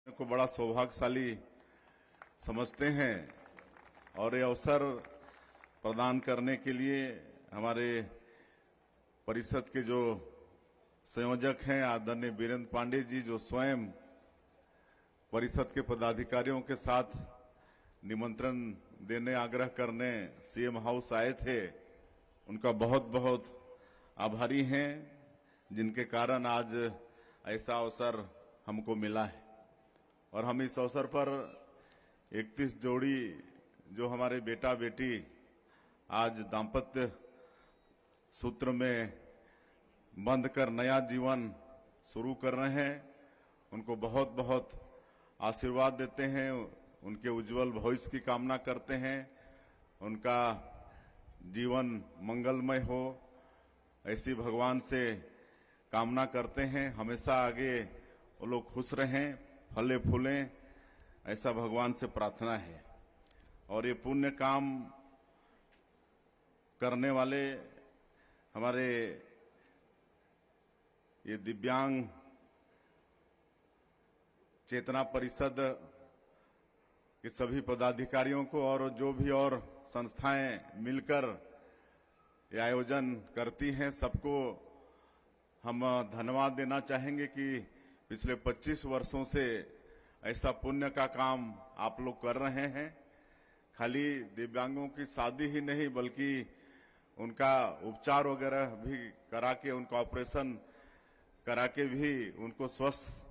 को बड़ा सौभाग्यशाली समझते हैं और ये अवसर प्रदान करने के लिए हमारे परिषद के जो संयोजक हैं आदरणीय वीरेंद्र पांडे जी, जो स्वयं परिषद के पदाधिकारियों के साथ निमंत्रण देने आग्रह करने सीएम हाउस आए थे, उनका बहुत बहुत आभारी हैं, जिनके कारण आज ऐसा अवसर हमको मिला है। और हम इस अवसर पर 31 जोड़ी जो हमारे बेटा बेटी आज दाम्पत्य सूत्र में बंध कर नया जीवन शुरू कर रहे हैं, उनको बहुत बहुत आशीर्वाद देते हैं, उनके उज्जवल भविष्य की कामना करते हैं, उनका जीवन मंगलमय हो ऐसी भगवान से कामना करते हैं। हमेशा आगे वो लोग खुश रहें, फले फूलें, ऐसा भगवान से प्रार्थना है। और ये पुण्य काम करने वाले हमारे ये दिव्यांग चेतना परिषद के सभी पदाधिकारियों को और जो भी और संस्थाएं मिलकर ये आयोजन करती हैं, सबको हम धन्यवाद देना चाहेंगे कि पिछले 25 वर्षों से ऐसा पुण्य का काम आप लोग कर रहे हैं। खाली दिव्यांगों की शादी ही नहीं बल्कि उनका उपचार वगैरह भी करा के, उनका ऑपरेशन करा के भी उनको स्वस्थ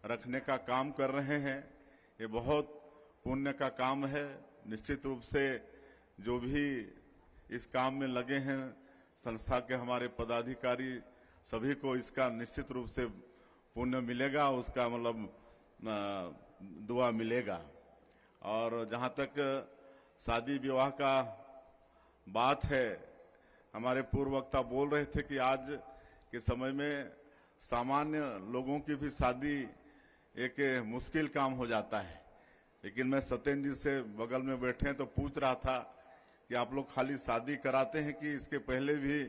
रखने का काम कर रहे हैं। ये बहुत पुण्य का काम है। निश्चित रूप से जो भी इस काम में लगे हैं संस्था के हमारे पदाधिकारी, सभी को इसका निश्चित रूप से पुण्य मिलेगा, उसका मतलब दुआ मिलेगा। और जहां तक शादी विवाह का बात है, हमारे पूर्व वक्ता बोल रहे थे कि आज के समय में सामान्य लोगों की भी शादी एक मुश्किल काम हो जाता है। लेकिन मैं सत्येंद्र जी से बगल में बैठे हैं तो पूछ रहा था कि आप लोग खाली शादी कराते हैं कि इसके पहले भी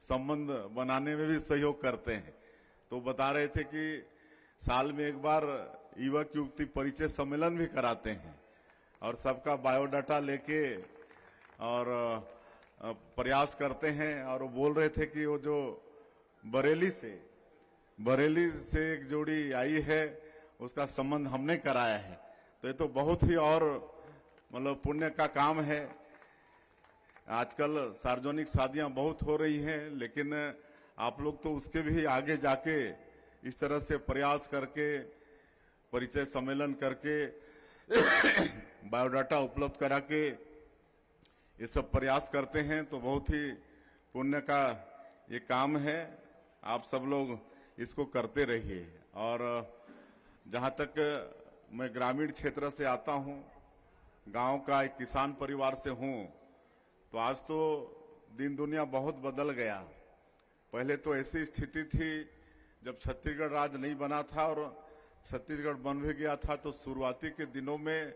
संबंध बनाने में भी सहयोग करते हैं। तो बता रहे थे कि साल में एक बार युवक युवती परिचय सम्मेलन भी कराते हैं और सबका बायोडाटा लेके और प्रयास करते हैं। और वो बोल रहे थे कि वो जो बरेली से एक जोड़ी आई है, उसका संबंध हमने कराया है। तो ये तो बहुत ही और मतलब पुण्य का काम है। आजकल सार्वजनिक शादियां बहुत हो रही हैं, लेकिन आप लोग तो उसके भी आगे जाके इस तरह से प्रयास करके, परिचय सम्मेलन करके, बायोडाटा उपलब्ध करा के ये सब प्रयास करते हैं। तो बहुत ही पुण्य का ये काम है। आप सब लोग इसको करते रहिए। और जहां तक मैं ग्रामीण क्षेत्र से आता हूं, गांव का एक किसान परिवार से हूं, तो आज तो दिन दुनिया बहुत बदल गया। पहले तो ऐसी स्थिति थी जब छत्तीसगढ़ राज्य नहीं बना था और छत्तीसगढ़ बन भी गया था, तो शुरुआती के दिनों में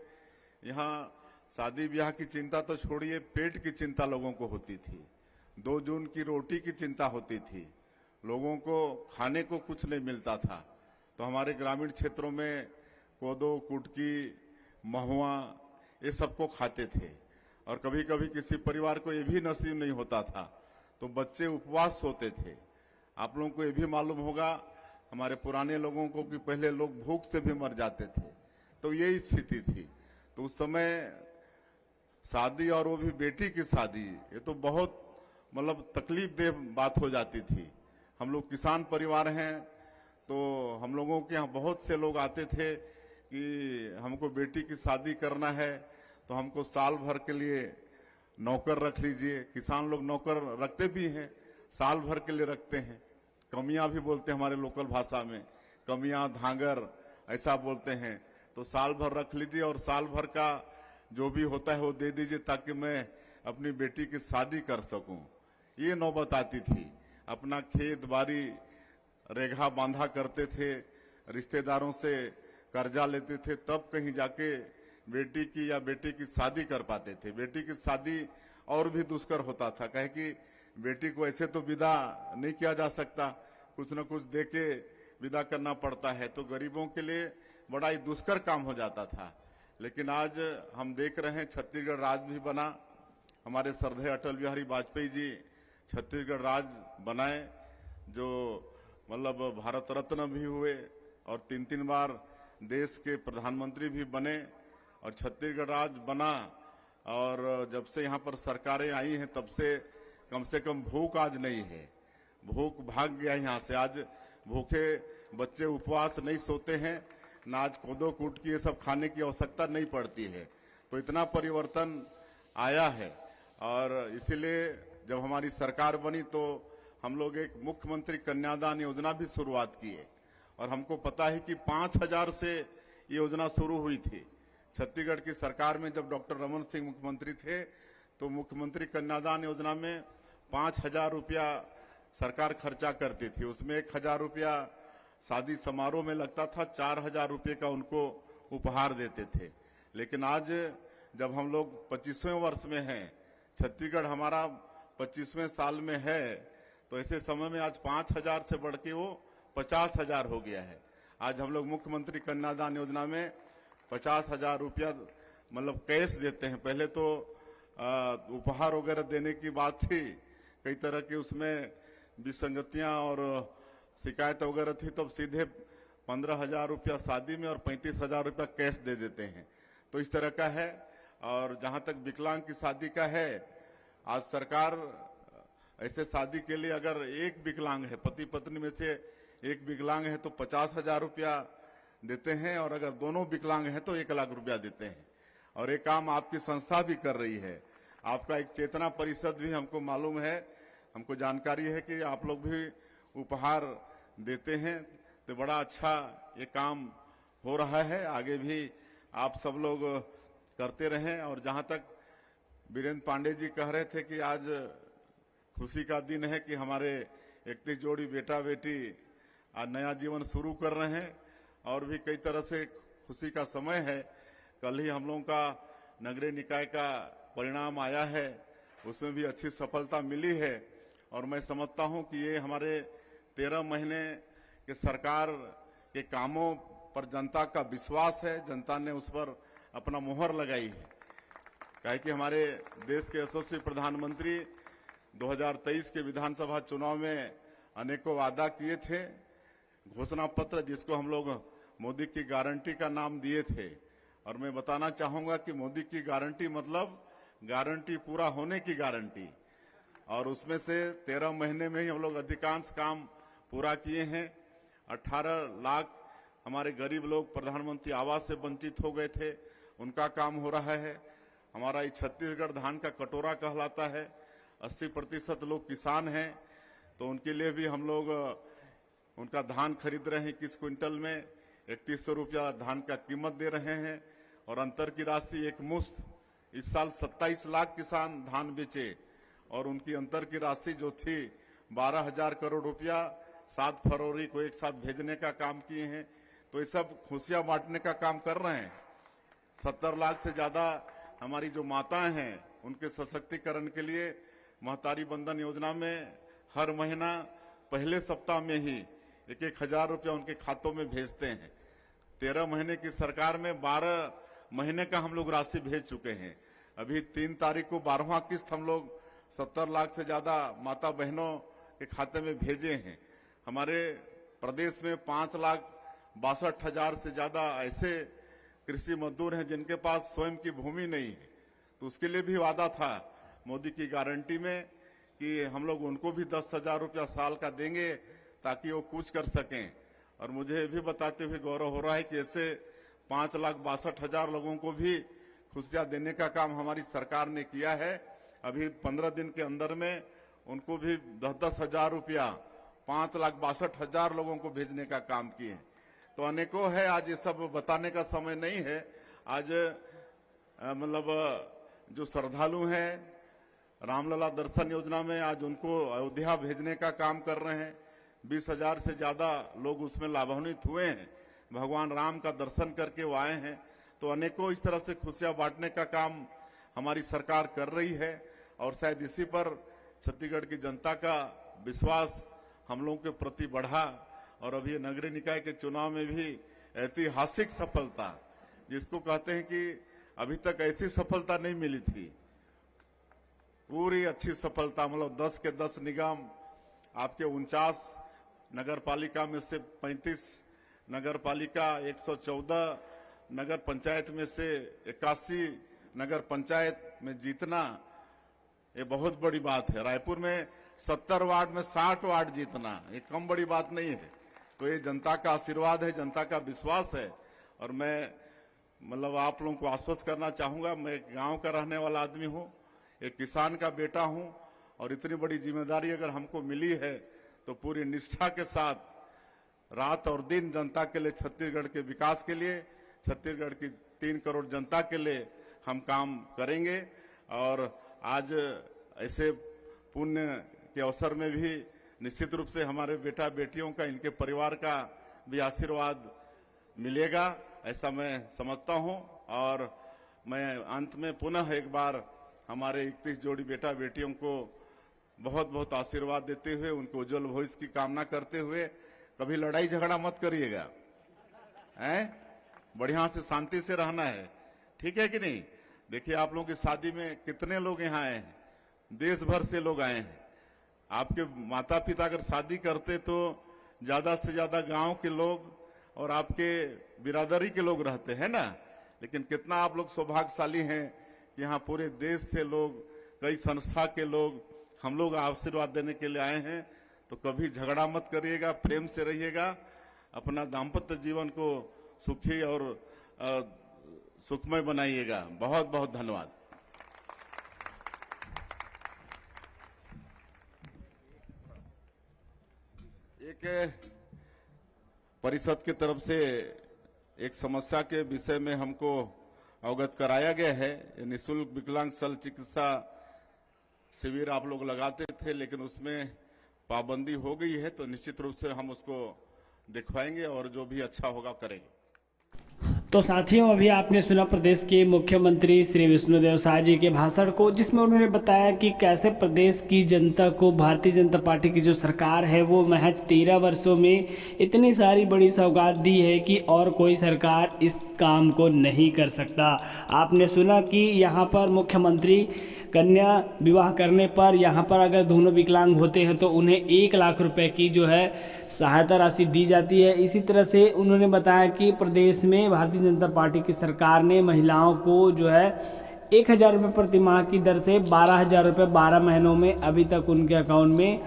यहाँ शादी ब्याह की चिंता तो छोड़िए, पेट की चिंता लोगों को होती थी। 2 जून की रोटी की चिंता होती थी, लोगों को खाने को कुछ नहीं मिलता था। तो हमारे ग्रामीण क्षेत्रों में कोदो, कुटकी, महुआ ये सबको खाते थे। और कभी कभी किसी परिवार को ये भी नसीब नहीं होता था तो बच्चे उपवास सोते थे। आप लोगों को ये भी मालूम होगा, हमारे पुराने लोगों को, कि पहले लोग भूख से भी मर जाते थे। तो यही स्थिति थी। तो उस समय शादी, और वो भी बेटी की शादी, ये तो बहुत मतलब तकलीफ देह बात हो जाती थी। हम लोग किसान परिवार हैं, तो हम लोगों के यहाँ बहुत से लोग आते थे कि हमको बेटी की शादी करना है तो हमको साल भर के लिए नौकर रख लीजिए। किसान लोग नौकर रखते भी हैं, साल भर के लिए रखते हैं। कमियां भी बोलते हैं हमारे लोकल भाषा में, कमियां, धांगर ऐसा बोलते हैं। तो साल भर रख लीजिए और साल भर का जो भी होता है वो दे दीजिए ताकि मैं अपनी बेटी की शादी कर सकूं। ये नौबत आती थी। अपना खेत बाड़ी रेघा बांधा करते थे, रिश्तेदारों से कर्जा लेते थे, तब कहीं जाके बेटी की या बेटे की शादी कर पाते थे। बेटी की शादी और भी दुष्कर होता था, कहे कि बेटी को ऐसे तो विदा नहीं किया जा सकता, कुछ न कुछ देके विदा करना पड़ता है। तो गरीबों के लिए बड़ा ही दुष्कर काम हो जाता था। लेकिन आज हम देख रहे हैं छत्तीसगढ़ राज्य भी बना, हमारे श्रद्धेय अटल बिहारी वाजपेयी जी छत्तीसगढ़ राज्य बनाए, जो मतलब भारत रत्न भी हुए और 3-3 बार देश के प्रधानमंत्री भी बने और छत्तीसगढ़ राज्य बना। और जब से यहाँ पर सरकारें आई हैं तब से कम भूख आज नहीं है, भूख भाग गया यहाँ से। आज भूखे बच्चे उपवास नहीं सोते हैं, ना आज कोदो कूट की ये सब खाने की आवश्यकता नहीं पड़ती है। तो इतना परिवर्तन आया है और इसीलिए जब हमारी सरकार बनी तो हम लोग एक मुख्यमंत्री कन्यादान योजना भी शुरुआत की है और हमको पता है कि 5,000 से ये योजना शुरू हुई थी। छत्तीसगढ़ की सरकार में जब डॉक्टर रमन सिंह मुख्यमंत्री थे तो मुख्यमंत्री कन्यादान योजना में 5,000 रुपया सरकार खर्चा करती थी। उसमें 1,000 रुपया शादी समारोह में लगता था, 4,000 रुपये का उनको उपहार देते थे। लेकिन आज जब हम लोग 25वें वर्ष में हैं, छत्तीसगढ़ हमारा 25वें साल में है, तो ऐसे समय में आज 5,000 से बढ़ के वो 50,000 हो गया है। आज हम लोग मुख्यमंत्री कन्यादान योजना में 50,000 रुपया मतलब कैश देते हैं। पहले तो उपहार वगैरह देने की बात थी, कई तरह की उसमें विसंगतियां और शिकायत वगैरह थी, तब सीधे 15,000 रुपया शादी में और 35,000 रुपया कैश दे देते हैं। तो इस तरह का है। और जहां तक विकलांग की शादी का है, आज सरकार ऐसे शादी के लिए अगर एक विकलांग है, पति पत्नी में से एक विकलांग है तो 50,000 रुपया देते हैं और अगर दोनों विकलांग हैं तो 1,00,000 रुपया देते हैं। और ये काम आपकी संस्था भी कर रही है। आपका एक चेतना परिषद भी हमको मालूम है, हमको जानकारी है कि आप लोग भी उपहार देते हैं। तो बड़ा अच्छा ये काम हो रहा है, आगे भी आप सब लोग करते रहें। और जहां तक वीरेंद्र पांडे जी कह रहे थे कि आज खुशी का दिन है कि हमारे 31 जोड़ी बेटा बेटी आज नया जीवन शुरू कर रहे हैं और भी कई तरह से खुशी का समय है। कल ही हम लोगों का नगरीय निकाय का परिणाम आया है, उसमें भी अच्छी सफलता मिली है और मैं समझता हूं कि ये हमारे 13 महीने के सरकार के कामों पर जनता का विश्वास है, जनता ने उस पर अपना मुहर लगाई है। काहे कि हमारे देश के यशस्वी प्रधानमंत्री 2023 के विधानसभा चुनाव में अनेकों वादा किए थे, घोषणा पत्र जिसको हम लोग मोदी की गारंटी का नाम दिए थे। और मैं बताना चाहूंगा कि मोदी की गारंटी मतलब गारंटी पूरा होने की गारंटी, और उसमें से 13 महीने में ही हम लोग अधिकांश काम पूरा किए हैं। 18 लाख हमारे गरीब लोग प्रधानमंत्री आवास से वंचित हो गए थे, उनका काम हो रहा है। हमारा ये छत्तीसगढ़ धान का कटोरा कहलाता है, 80% लोग किसान हैं, तो उनके लिए भी हम लोग उनका धान खरीद रहे हैं। 21 क्विंटल में 3100 रुपया धान का कीमत दे रहे हैं और अंतर की राशि एक मुश्त। इस साल 27 लाख किसान धान बेचे और उनकी अंतर की राशि जो थी 12,000 करोड़ रुपया 7 फरवरी को एक साथ भेजने का काम किए हैं। तो ये सब खुशियां बांटने का काम कर रहे हैं। 70 लाख से ज्यादा हमारी जो माताएं हैं उनके सशक्तिकरण के लिए महतारी बंधन योजना में हर महीना पहले सप्ताह में ही 1,000 रुपया उनके खातों में भेजते हैं। 13 महीने की सरकार में 12 महीने का हम लोग राशि भेज चुके हैं। अभी 3 तारीख को 12वां किस्त हम लोग 70 लाख से ज्यादा माता बहनों के खाते में भेजे हैं। हमारे प्रदेश में 5,62,000 से ज्यादा ऐसे कृषि मजदूर हैं जिनके पास स्वयं की भूमि नहीं है, तो उसके लिए भी वादा था मोदी की गारंटी में कि हम लोग उनको भी 10,000 रुपया साल का देंगे ताकि वो कुछ कर सकें। और मुझे ये भी बताते हुए गौरव हो रहा है कि ऐसे 5,62,000 लोगों को भी खुशियां देने का काम हमारी सरकार ने किया है। अभी 15 दिन के अंदर में उनको भी 10,000 रुपया 5,62,000 लोगों को भेजने का काम किए हैं। तो अनेकों है, आज ये सब बताने का समय नहीं है। आज मतलब जो श्रद्धालु हैं रामलला दर्शन योजना में आज उनको अयोध्या भेजने का काम कर रहे हैं। 20,000 से ज्यादा लोग उसमें लाभान्वित हुए हैं, भगवान राम का दर्शन करके वो आए हैं। तो अनेकों इस तरह से खुशियां बांटने का काम हमारी सरकार कर रही है और शायद इसी पर छत्तीसगढ़ की जनता का विश्वास हम लोगों के प्रति बढ़ा। और अभी नगरीय निकाय के चुनाव में भी ऐतिहासिक सफलता, जिसको कहते हैं कि अभी तक ऐसी सफलता नहीं मिली थी, पूरी अच्छी सफलता, मतलब 10 के 10 निगम, आपके 49 नगर पालिका में से 35 नगर पालिका, 114 नगर पंचायत में से 81 नगर पंचायत में जीतना, ये बहुत बड़ी बात है। रायपुर में 70 वार्ड में 60 वार्ड जीतना, ये कम बड़ी बात नहीं है। तो ये जनता का आशीर्वाद है, जनता का विश्वास है। और मैं मतलब आप लोगों को आश्वस्त करना चाहूंगा, मैं एक गांव का रहने वाला आदमी हूं, एक किसान का बेटा हूं, और इतनी बड़ी जिम्मेदारी अगर हमको मिली है तो पूरी निष्ठा के साथ रात और दिन जनता के लिए, छत्तीसगढ़ के विकास के लिए, छत्तीसगढ़ की 3 करोड़ जनता के लिए हम काम करेंगे। और आज ऐसे पुण्य के अवसर में भी निश्चित रूप से हमारे बेटा बेटियों का, इनके परिवार का भी आशीर्वाद मिलेगा, ऐसा मैं समझता हूं। और मैं अंत में पुनः एक बार हमारे 31 जोड़ी बेटा बेटियों को बहुत बहुत आशीर्वाद देते हुए, उनको उज्जवल भविष्य की कामना करते हुए, कभी लड़ाई झगड़ा मत करिएगा, हैं? बढ़िया से शांति से रहना है, ठीक है कि नहीं? देखिए आप लोगों की शादी में कितने लोग यहाँ आए हैं, देश भर से लोग आए हैं। आपके माता पिता अगर शादी करते तो ज्यादा से ज्यादा गांव के लोग और आपके बिरादरी के लोग रहते हैं ना, लेकिन कितना आप लोग सौभाग्यशाली हैं कि यहाँ पूरे देश से लोग, कई संस्था के लोग, हम लोग आशीर्वाद देने के लिए आए हैं। तो कभी झगड़ा मत करिएगा, प्रेम से रहिएगा, अपना दाम्पत्य जीवन को सुखी और सुखमय बनाइएगा। बहुत बहुत धन्यवाद। एक परिषद की तरफ से एक समस्या के विषय में हमको अवगत कराया गया है। निःशुल्क विकलांग शल्य चिकित्सा शिविर आप लोग लगाते थे, लेकिन उसमें पाबंदी हो गई है, तो निश्चित रूप से हम उसको दिखवाएंगे और जो भी अच्छा होगा करेंगे। तो साथियों, अभी आपने सुना प्रदेश के मुख्यमंत्री श्री विष्णुदेव साय जी के भाषण को, जिसमें उन्होंने बताया कि कैसे प्रदेश की जनता को भारतीय जनता पार्टी की जो सरकार है वो महज 13 वर्षों में इतनी सारी बड़ी सौगात दी है कि और कोई सरकार इस काम को नहीं कर सकता। आपने सुना कि यहाँ पर मुख्यमंत्री कन्या विवाह करने पर यहाँ पर अगर दोनों विकलांग होते हैं तो उन्हें 1 लाख रुपए की जो है सहायता राशि दी जाती है। इसी तरह से उन्होंने बताया कि प्रदेश में भारतीय जनता पार्टी की सरकार ने महिलाओं को जो है 1000 रुपये प्रति माह की दर से 12,000 रुपये 12 महीनों में अभी तक उनके अकाउंट में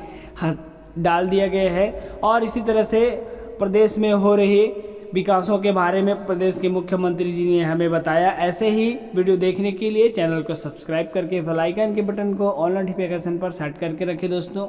डाल दिया गया है। और इसी तरह से प्रदेश में हो रही विकासों के बारे में प्रदेश के मुख्यमंत्री जी ने हमें बताया। ऐसे ही वीडियो देखने के लिए चैनल को सब्सक्राइब करके बेल आइकन के बटन को ऑल नोटिफिकेशन पर सेट करके रखें दोस्तों।